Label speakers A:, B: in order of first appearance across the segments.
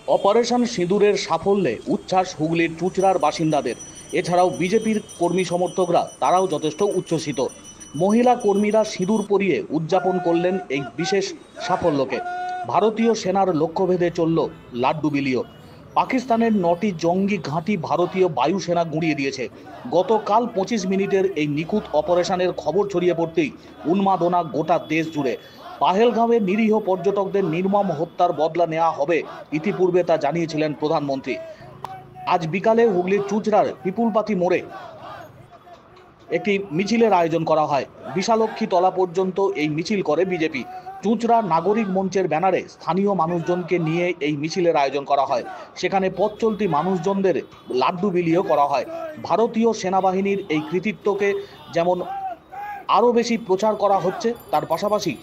A: Operation সিঁদুরের সাফল্যে উচ্ছ্বাস হুগলির চুঁচড়ার বাসিন্দাদের। এছাড়াও বিজেপির কর্মী সমর্থকরা তারাও যথেষ্ট উচ্ছ্বসিত। মহিলা কর্মীরা সিঁদুর পরিয়ে উদযাপন করলেন এই বিশেষ সাফল্যকে। ভারতীয় সেনার লক্ষ্যভেদে চলল লাড্ডু বিলিও। পাকিস্তানের 9টি জঙ্গি ঘাঁটি ভারতীয় বায়ুসেনা গুঁড়িয়ে দিয়েছে। গতকাল 25 মিনিটের এই নিখুঁত অপারেশনের খবর ছড়িয়ে পড়তেই উন্মাদনা গোটা দেশ জুড়ে। পাহেলগাঁওয়ে নিরীহ পর্যটকদের নির্মম হত্যার বদলা নেওয়া হবে, ইতিপূর্বে তা জানিয়েছিলেন প্রধানমন্ত্রী। আজ বিকালে হুগলির চুঁচড়ার পিপুলপাতি মোড়ে একটি মিছিলের আয়োজন করা হয়। বিশালক্ষী তলা পর্যন্ত এই মিছিল করে বিজেপি। চুঁচড়া নাগরিক মঞ্চের ব্যানারে স্থানীয় মানুষজনকে নিয়ে এই মিছিলের আয়োজন করা হয়। সেখানে পথ চলতি মানুষজনদের লাড্ডু বিলিও করা হয়। ভারতীয় সেনাবাহিনীর এই কৃতিত্বকে যেমন আরও বেশি প্রচার করা হচ্ছে, তার পাশাপাশি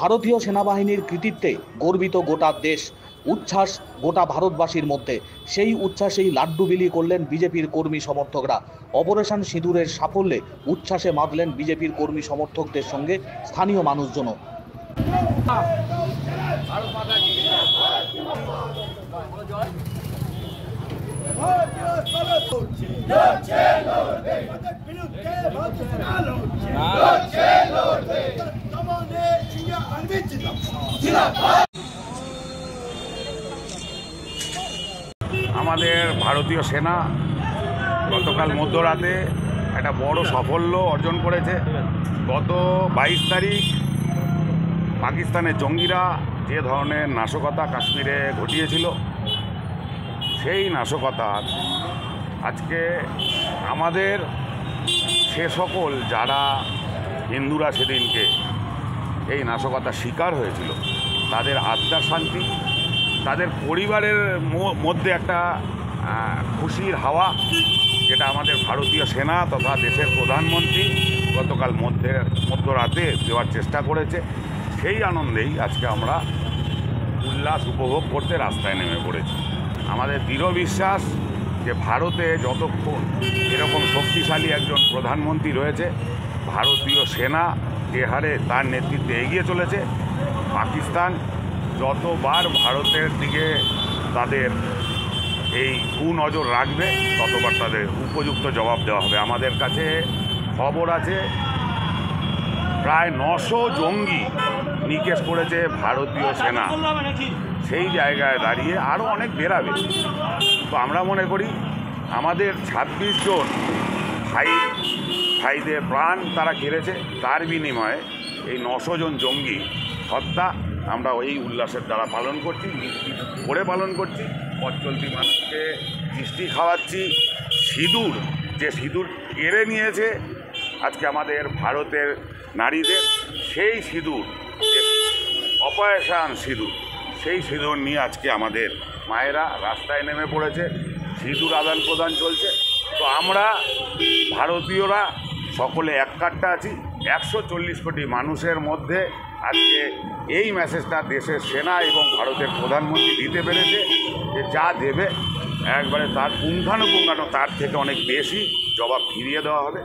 A: ভারতীয় সেনাবাহিনীর কৃতিত্বে গর্বিত গোটা দেশ। উচ্ছ্বাস গোটা ভারতবাসীর মধ্যে। সেই উচ্ছ্বাসেই লাড্ডু বিলি করলেন বিজেপির কর্মী সমর্থকরা। অপারেশন সিঁদুরের সাফল্যে উচ্ছ্বাসে মাতলেন বিজেপির কর্মী সমর্থকদের সঙ্গে স্থানীয় মানুষজনও।
B: আমাদের ভারতীয় সেনা গতকাল মধ্যরাতে একটা বড় সাফল্য অর্জন করেছে। গত 22 তারিখ পাকিস্তানের জঙ্গিরা যে ধরনের নাশকতা কাশ্মীরে ঘটিয়েছিল, সেই নাশকতার আজকে আমাদের সে সকল যারা হিন্দুরা সেদিনকে এই নাশকতা শিকার হয়েছিল, তাদের আত্মার শান্তি, তাদের পরিবারের মধ্যে একটা খুশির হাওয়া, যেটা আমাদের ভারতীয় সেনা তথা দেশের প্রধানমন্ত্রী গতকাল মধ্যরাতে দেওয়ার চেষ্টা করেছে। সেই আনন্দেই আজকে আমরা উল্লাস উপভোগ করতে রাস্তায় নেমে পড়েছি। আমাদের দৃঢ় বিশ্বাস যে ভারতে যতক্ষণ এরকম শক্তিশালী একজন প্রধানমন্ত্রী রয়েছে, ভারতীয় সেনা যে হারে তার নেতৃত্বে এগিয়ে চলেছে, পাকিস্তান যতবার ভারতের দিকে তাদের এই কুনজর রাখবে, ততবার তাদের উপযুক্ত জবাব দেওয়া হবে। আমাদের কাছে খবর আছে প্রায় 900 জঙ্গি নিকেশ করেছে ভারতীয় সেনা। সেই জায়গায় দাঁড়িয়ে আরও অনেক বেরাবে। তো আমরা মনে করি আমাদের 26 জন ভাইদের প্রাণ তারা কেড়েছে, তার বিনিময়ে এই 900 জন জঙ্গি হত্যা আমরা এই উল্লাসের দ্বারা পালন করছি, করে পালন করছি। পথ চলতি মানুষকে মিষ্টি খাওয়াচ্ছি। সিঁদুর, যে সিঁদুর কেড়ে নিয়েছে আজকে আমাদের ভারতের নারীদের, সেই সিঁদুর, যে অপারেশন সিঁদুর, সেই সিঁদুর নিয়ে আজকে আমাদের মায়েরা রাস্তায় নেমে পড়েছে। সিঁদুর আদান প্রদান চলছে। তো আমরা ভারতীয়রা সকলে এক কাট্টা আছি। 140 কোটি মানুষের মধ্যে আজকে এই মেসেজটা দেশের সেনা এবং ভারতের প্রধানমন্ত্রী দিতে পেরেছে যে যা দেবে একবারে তার পুঙ্খানুপুঙ্খানু তার থেকে অনেক বেশি জবাব ফিরিয়ে দেওয়া হবে।